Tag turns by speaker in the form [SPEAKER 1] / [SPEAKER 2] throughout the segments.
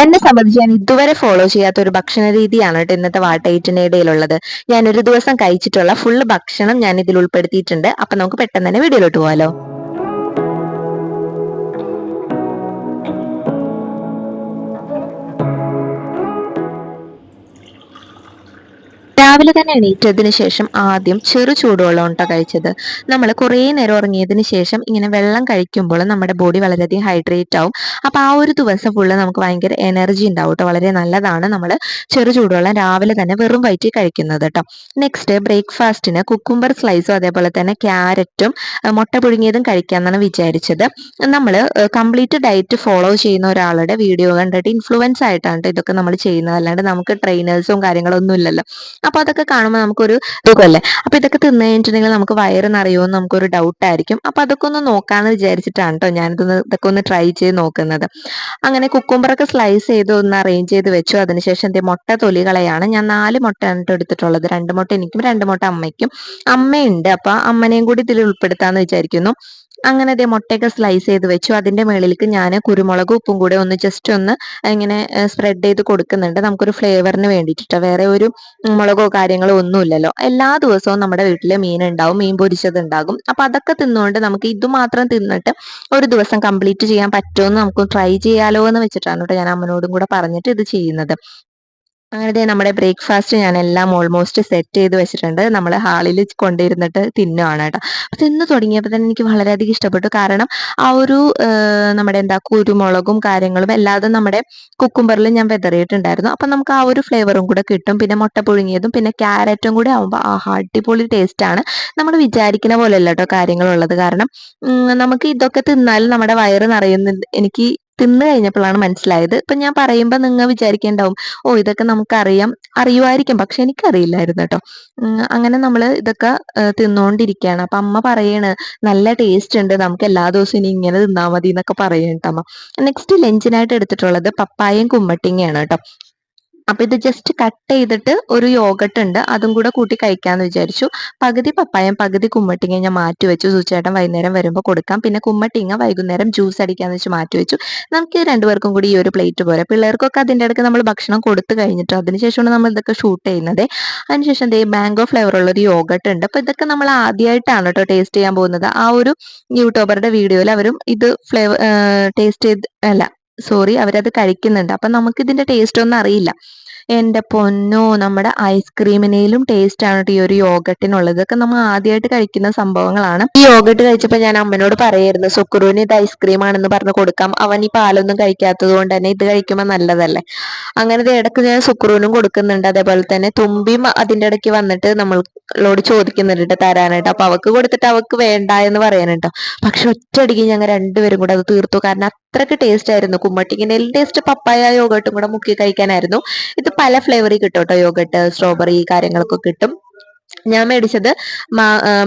[SPEAKER 1] എന്നെ സംബന്ധിച്ച് ഞാൻ ഇതുവരെ ഫോളോ ചെയ്യാത്ത ഒരു ഭക്ഷണ രീതിയാണ് കേട്ടോ ഇന്നത്തെ വാട്ടയിറ്റിനിടയിലുള്ളത്. ഞാൻ ഒരു ദിവസം കഴിച്ചിട്ടുള്ള ഫുള്ള് ഭക്ഷണം ഞാൻ ഇതിൽ ഉൾപ്പെടുത്തിയിട്ടുണ്ട്. അപ്പൊ നമുക്ക് പെട്ടെന്ന് തന്നെ വീഡിയോയിലോട്ട് പോകാലോ. രാവിലെ തന്നെ എണീറ്റതിന് ശേഷം ആദ്യം ചെറു ചൂടുവെള്ളം ഉണ്ടോ കഴിച്ചത്. നമ്മൾ കുറേ നേരം ഉറങ്ങിയതിന് ശേഷം ഇങ്ങനെ വെള്ളം കഴിക്കുമ്പോൾ നമ്മുടെ ബോഡി വളരെയധികം ഹൈഡ്രേറ്റ് ആവും. അപ്പൊ ആ ഒരു ദിവസം ഫുള്ള് നമുക്ക് ഭയങ്കര എനർജി ഉണ്ടാവും കേട്ടോ. വളരെ നല്ലതാണ് നമ്മൾ ചെറു ചൂടുവെള്ളം രാവിലെ തന്നെ വെറും വയറ്റിൽ കഴിക്കുന്നത് കേട്ടോ. നെക്സ്റ്റ് ബ്രേക്ക്ഫാസ്റ്റിന് കുക്കുംബർ സ്ലൈസും അതേപോലെ തന്നെ ക്യാരറ്റും മുട്ട പുഴുങ്ങിയതും കഴിക്കാമെന്നാണ് വിചാരിച്ചത്. നമ്മൾ കംപ്ലീറ്റ് ഡയറ്റ് ഫോളോ ചെയ്യുന്ന ഒരാളുടെ വീഡിയോ കണ്ടിട്ട് ഇൻഫ്ലുവൻസ് ആയിട്ടാണ് ഇതൊക്കെ നമ്മൾ ചെയ്യുന്നത്. അല്ലാണ്ട് നമുക്ക് ട്രെയിനേഴ്സും കാര്യങ്ങളൊന്നും ഇല്ലല്ലോ. അപ്പൊ അതൊക്കെ കാണുമ്പോൾ നമുക്കൊരു സുഖമല്ലേ. അപ്പൊ ഇതൊക്കെ തിന്നു കഴിഞ്ഞിട്ടുണ്ടെങ്കിൽ നമുക്ക് വയറ് നിറയുമെന്ന് നമുക്കൊരു ഡൗട്ട് ആയിരിക്കും. അപ്പൊ അതൊക്കെ ഒന്ന് നോക്കാന്ന് വിചാരിച്ചിട്ടാണ് കേട്ടോ ഇതൊക്കെ ഒന്ന് ട്രൈ ചെയ്ത് നോക്കുന്നത്. അങ്ങനെ കുക്കുംബറൊക്കെ സ്ലൈസ് ചെയ്ത് ഒന്ന് അറേഞ്ച് ചെയ്ത് വെച്ചു. അതിനുശേഷം എന്റെ മുട്ട തൊലികളെയാണ് ഞാൻ 4 മുട്ടയാണ് ട്ടോ എടുത്തിട്ടുള്ളത്. 2 മുട്ട എനിക്കും 2 മുട്ട അമ്മയ്ക്കും. അമ്മയുണ്ട്, അപ്പൊ അമ്മനെയും കൂടി ഇതിൽ ഉൾപ്പെടുത്താന്ന് വിചാരിക്കുന്നു. അങ്ങനെ ദേ മുട്ടയൊക്കെ സ്ലൈസ് ചെയ്ത് വെച്ചു. അതിന്റെ മേളിലേക്ക് ഞാൻ കുരുമുളകും ഉപ്പും കൂടെ ഒന്ന് ജസ്റ്റ് ഒന്ന് ഇങ്ങനെ സ്പ്രെഡ് ചെയ്ത് കൊടുക്കുന്നുണ്ട്, നമുക്കൊരു ഫ്ലേവറിന് വേണ്ടിയിട്ട്. വേറെ ഒരു മുളകോ കാര്യങ്ങളോ ഒന്നുമില്ലല്ലോ. എല്ലാ ദിവസവും നമ്മുടെ വീട്ടിൽ മീൻ ഉണ്ടാവും, മീൻ പൊരിച്ചത് ഉണ്ടാകും. അപ്പൊ അതൊക്കെ തിന്നുകൊണ്ട് നമുക്ക് ഇത് മാത്രം തിന്നിട്ട് ഒരു ദിവസം കംപ്ലീറ്റ് ചെയ്യാൻ പറ്റുമെന്ന് നമുക്ക് ട്രൈ ചെയ്യാലോ എന്ന് വെച്ചിട്ടാണ് കേട്ടോ ഞാൻ അമ്മനോടും കൂടെ പറഞ്ഞിട്ട് ഇത് ചെയ്യുന്നത്. അങ്ങനെ നമ്മുടെ ബ്രേക്ക്ഫാസ്റ്റ് ഞാൻ എല്ലാം ഓൾമോസ്റ്റ് സെറ്റ് ചെയ്ത് വെച്ചിട്ടുണ്ട്. നമ്മൾ ഹാളിൽ കൊണ്ടിരുന്നിട്ട് തിന്നുവാണ് കേട്ടോ. അപ്പൊ തിന്ന് തുടങ്ങിയപ്പോൾ തന്നെ എനിക്ക് വളരെയധികം ഇഷ്ടപ്പെട്ടു. കാരണം ആ ഒരു നമ്മുടെ എന്താ കുരുമുളകും കാര്യങ്ങളും എല്ലാതും നമ്മുടെ കുക്കുംബറിൽ ഞാൻ വിതറിയിട്ടുണ്ടായിരുന്നു. അപ്പൊ നമുക്ക് ആ ഒരു ഫ്ലേവറും കൂടെ കിട്ടും. പിന്നെ മുട്ട പുഴുങ്ങിയതും പിന്നെ ക്യാരറ്റും കൂടെ ആവുമ്പോൾ അടിപൊളി ടേസ്റ്റ് ആണ്. നമ്മൾ വിചാരിക്കുന്ന പോലെ അല്ല കേട്ടോ കാര്യങ്ങളുള്ളത്. കാരണം നമുക്ക് ഇതൊക്കെ തിന്നാൽ നമ്മുടെ വയറ് നിറയുന്നുണ്ട്. എനിക്ക് തിന്നു കഴിഞ്ഞപ്പോഴാണ് മനസ്സിലായത്. ഇപ്പൊ ഞാൻ പറയുമ്പോൾ നിങ്ങൾ വിചാരിക്കേണ്ടാവും, ഓ ഇതൊക്കെ നമുക്കറിയാം, അറിയുമായിരിക്കും, പക്ഷെ എനിക്കറിയില്ലായിരുന്നു കേട്ടോ. അങ്ങനെ നമ്മൾ ഇതൊക്കെ തിന്നുകൊണ്ടിരിക്കുകയാണ്. അപ്പൊ അമ്മ പറയാണ് നല്ല ടേസ്റ്റ് ഉണ്ട്, നമുക്ക് എല്ലാ ദിവസവും ഇനി ഇങ്ങനെ തിന്നാൽ മതി എന്നൊക്കെ പറയട്ടോ അമ്മ. നെക്സ്റ്റ് ലഞ്ചിനായിട്ട് എടുത്തിട്ടുള്ളത് പപ്പായയും കുമ്മട്ടിങ്ങയാണ് കേട്ടോ. അപ്പൊ ഇത് ജസ്റ്റ് കട്ട് ചെയ്തിട്ട് ഒരു യോഗട്ട് ഉണ്ട്, അതും കൂടെ കൂട്ടി കഴിക്കാന്ന് വിചാരിച്ചു. പകുതി പപ്പായം പകുതി കുമ്മട്ടിങ്ങ ഞാൻ മാറ്റി വെച്ചു. സുചേട്ടൻ വൈകുന്നേരം വരുമ്പോൾ കൊടുക്കാം. പിന്നെ കുമ്മട്ടിങ്ങ വൈകുന്നേരം ജ്യൂസ് അടിക്കാന്ന് വെച്ച് മാറ്റി വെച്ചു. നമുക്ക് രണ്ടുപേർക്കും കൂടി ഈ ഒരു പ്ലേറ്റ് പോരെ. പിള്ളേർക്കൊക്കെ അതിൻ്റെ ഇടയ്ക്ക് നമ്മൾ ഭക്ഷണം കൊടുത്തു കഴിഞ്ഞിട്ട് അതിനുശേഷമാണ് നമ്മൾ ഇതൊക്കെ ഷൂട്ട് ചെയ്യുന്നത്. അതിനുശേഷം ദേ മാംഗോ ഫ്ലേവർ ഉള്ള ഒരു യോഗട്ട് ഉണ്ട്. അപ്പൊ ഇതൊക്കെ നമ്മൾ ആദ്യമായിട്ടാണ് കേട്ടോ ടേസ്റ്റ് ചെയ്യാൻ പോകുന്നത്. ആ ഒരു യൂട്യൂബറുടെ വീഡിയോയിൽ അവരും ഇത് ഫ്ലേവർ ടേസ്റ്റ് ചെയ്ത് അല്ല സോറി അവരത് കഴിക്കുന്നുണ്ട്. അപ്പൊ നമുക്ക് ഇതിന്റെ ടേസ്റ്റ് ഒന്നും അറിയില്ല. എന്റെ പൊന്നോ, നമ്മുടെ ഐസ്ക്രീമിനേലും ടേസ്റ്റ് ആണ് ഈ ഒരു യോഗട്ടിനുള്ളത്. ഇതൊക്കെ നമ്മൾ ആദ്യമായിട്ട് കഴിക്കുന്ന സംഭവങ്ങളാണ്. ഈ യോഗട്ട് കഴിച്ചപ്പോൾ ഞാൻ അമ്മനോട് പറയായിരുന്നു, സുക്കുറുവിന് ഇത് ഐസ്ക്രീം ആണെന്ന് പറഞ്ഞ് കൊടുക്കാം, അവൻ ഈ പാലൊന്നും കഴിക്കാത്തത് കൊണ്ട് തന്നെ ഇത് കഴിക്കുമ്പോൾ നല്ലതല്ലേ. അങ്ങനെ ഇത് ഇടയ്ക്ക് ഞാൻ സുക്കുറുവിനും കൊടുക്കുന്നുണ്ട്. അതേപോലെ തന്നെ തുമ്പിയും അതിന്റെ ഇടയ്ക്ക് വന്നിട്ട് നമ്മളോട് ചോദിക്കുന്നുണ്ട് ട്ടോ തരാനായിട്ട്. അപ്പൊ അവക്ക് കൊടുത്തിട്ട് അവക്ക് വേണ്ട എന്ന് പറയാനുട്ടോ. പക്ഷെ ഒറ്റയടിക്ക് ഞങ്ങൾ രണ്ടുപേരും കൂടെ അത് തീർത്തു. കാരണം അത്രയ്ക്ക് ടേസ്റ്റ് ആയിരുന്നു. കുമ്മട്ടിക്കിന്റെ ടേസ്റ്റ് പപ്പായ യോഗട്ടും കൂടെ മുക്കി കഴിക്കാനായിരുന്നു. ഇത് പല ഫ്ലേവറിൽ കിട്ടും കേട്ടോ. യോഗട്ട്, സ്ട്രോബെറി കാര്യങ്ങളൊക്കെ കിട്ടും. ഞാൻ മേടിച്ചത്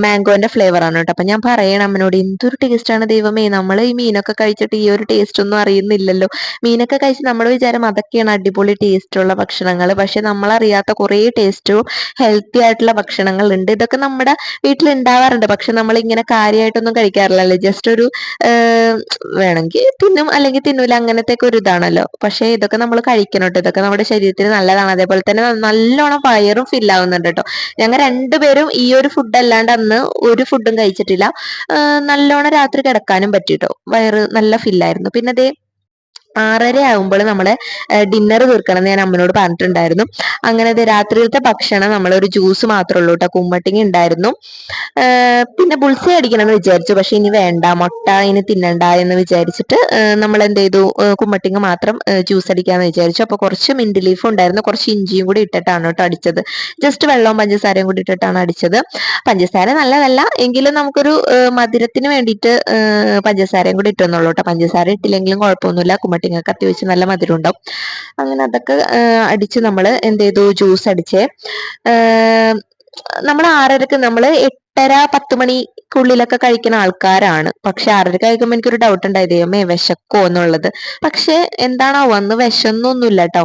[SPEAKER 1] മാംഗോന്റെ ഫ്ലേവർ ആണ് കേട്ടോ. അപ്പൊ ഞാൻ പറയണം അമ്മനോട്, എന്തൊരു ടേസ്റ്റ് ആണ് ദൈവമേ, നമ്മൾ ഈ മീനൊക്കെ കഴിച്ചിട്ട് ഈ ഒരു ടേസ്റ്റ് ഒന്നും അറിയുന്നില്ലല്ലോ. മീനൊക്കെ കഴിച്ച് നമ്മൾ വിചാരം അതൊക്കെയാണ് അടിപൊളി ടേസ്റ്റുള്ള ഭക്ഷണങ്ങൾ. പക്ഷെ നമ്മളറിയാത്ത കുറേ ടേസ്റ്റും ഹെൽത്തി ആയിട്ടുള്ള ഭക്ഷണങ്ങൾ ഉണ്ട്. ഇതൊക്കെ നമ്മുടെ വീട്ടിൽ ഉണ്ടാവാറുണ്ട്, പക്ഷെ നമ്മൾ ഇങ്ങനെ കാര്യമായിട്ടൊന്നും കഴിക്കാറില്ലല്ലോ. ജസ്റ്റ് ഒരു വേണമെങ്കിൽ തിന്നും അല്ലെങ്കിൽ തിന്നൂല, അങ്ങനത്തെ ഒക്കെ ഒരു ഇതാണല്ലോ. പക്ഷെ ഇതൊക്കെ നമ്മൾ കഴിക്കണം കേട്ടോ. ഇതൊക്കെ നമ്മുടെ ശരീരത്തിന് നല്ലതാണ്. അതേപോലെ തന്നെ നല്ലോണം വയറും ഫിൽ ആവുന്നുണ്ട് കേട്ടോ. ഞങ്ങൾ രണ്ടുപേരും ഈ ഒരു ഫുഡ് അല്ലാണ്ട് അന്ന് ഒരു ഫുഡും കഴിച്ചിട്ടില്ല. നല്ലോണം രാത്രി കിടക്കാനും പറ്റിട്ടോ. വയറ് നല്ല ഫില്ലായിരുന്നു. പിന്നെ അതേ 6:30 ആകുമ്പോൾ നമ്മളെ ഡിന്നർ തീർക്കണം എന്ന് ഞാൻ അമ്മനോട് പറഞ്ഞിട്ടുണ്ടായിരുന്നു. അങ്ങനെ രാത്രിയിലത്തെ ഭക്ഷണം നമ്മളൊരു ജ്യൂസ് മാത്രമേ ഉള്ളൂ കേട്ടോ. കുമ്മട്ടിങ്ങ ഉണ്ടായിരുന്നു. പിന്നെ ബുൾസൈ അടിക്കണം എന്ന് വിചാരിച്ചു, പക്ഷെ ഇനി വേണ്ട, മുട്ട ഇനി തിന്നണ്ട എന്ന് വിചാരിച്ചിട്ട് നമ്മൾ എന്ത് ചെയ്തു, കുമ്മട്ടിങ്ങ മാത്രം ജ്യൂസ് അടിക്കാന്ന് വിചാരിച്ചു. അപ്പൊ കുറച്ച് മിന്റ് ലീഫും ഉണ്ടായിരുന്നു, കുറച്ച് ഇഞ്ചിയും കൂടി ഇട്ടിട്ടാണ് കേട്ടോ അടിച്ചത്. ജസ്റ്റ് വെള്ളവും പഞ്ചസാരയും കൂടി ഇട്ടിട്ടാണ് അടിച്ചത്. പഞ്ചസാര നല്ലതല്ല എങ്കിലും നമുക്കൊരു മധുരത്തിന് വേണ്ടിയിട്ട് പഞ്ചസാരയും കൂടി ഇട്ടെന്നുള്ളൂ കേട്ടോ. പഞ്ചസാര ഇട്ടില്ലെങ്കിലും കുഴപ്പമൊന്നുമില്ല, കുമ്മട്ടിങ്ങക്ക് അത്യാവശ്യം നല്ല മധുരം ഉണ്ടാവും. അങ്ങനെ അതൊക്കെ അടിച്ച് നമ്മൾ എന്ത് ചെയ്തു, ജ്യൂസ് അടിച്ചേ. നമ്മൾ 6:30ക്ക്, നമ്മൾ 8:30 10 മണിക്കുള്ളിലൊക്കെ കഴിക്കുന്ന ആൾക്കാരാണ്. പക്ഷെ 6:30 കഴിക്കുമ്പോൾ എനിക്കൊരു ഡൗട്ട് ഉണ്ടായി, ദൈവമേ വിശക്കോ എന്നുള്ളത്. പക്ഷെ എന്താണോ വന്ന് വിശന്നൊന്നുമില്ല കേട്ടോ.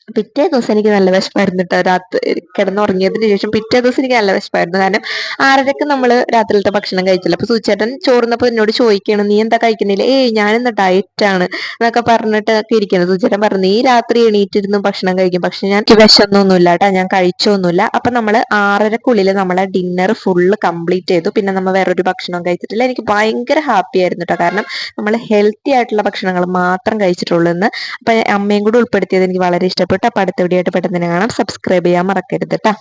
[SPEAKER 1] പിറ്റേ ദിവസം എനിക്ക് നല്ല വിശപ്പായിരുന്നു കേട്ടോ. രാത്രി കിടന്നുറങ്ങിയതിന് ശേഷം പിറ്റേ ദിവസം എനിക്ക് നല്ല വിശപ്പായിരുന്നു. കാരണം 6:30ക്ക് നമ്മള് രാത്രിയിലത്തെ ഭക്ഷണം കഴിച്ചില്ല. അപ്പൊ സുചേട്ടൻ ചോറുന്നപ്പോ എന്നോട് ചോദിക്കണം, നീ എന്താ കഴിക്കുന്നില്ല? ഏയ് ഞാനിന്ന് ഡയറ്റ് ആണ് എന്നൊക്കെ പറഞ്ഞിട്ട് ഒക്കെ ഇരിക്കുന്നത്. സുചേട്ടൻ പറഞ്ഞു, നീ രാത്രി എണീറ്റിരുന്ന് ഭക്ഷണം കഴിക്കും, പക്ഷെ ഞാൻ വിശന്നൊന്നുമില്ല കേട്ടാ, ഞാൻ കഴിച്ചൊന്നുമില്ല. അപ്പൊ നമ്മള് 6:30ക്കുള്ളിൽ നമ്മളെ ഡിന്നർ ഫുള്ള് കംപ്ലീറ്റ് ചെയ്തു. പിന്നെ നമ്മൾ വേറൊരു ഭക്ഷണം കഴിച്ചിട്ടില്ല. എനിക്ക് ഭയങ്കര ഹാപ്പി ആയിരുന്നു കേട്ടോ. കാരണം നമ്മൾ ഹെൽത്തി ആയിട്ടുള്ള ഭക്ഷണങ്ങൾ മാത്രം കഴിച്ചിട്ടുള്ളൂ എന്ന്. അപ്പൊ അമ്മയും കൂടെ ഉൾപ്പെടുത്തിയത് എനിക്ക് വളരെ ഇഷ്ടപ്പെട്ടു. അപ്പൊ അടുത്ത വീഡിയോ ആയിട്ട് പെട്ടെന്ന് തന്നെ കാണാം. സബ്സ്ക്രൈബ് ചെയ്യാൻ മറക്കരുത് ട്ടാ.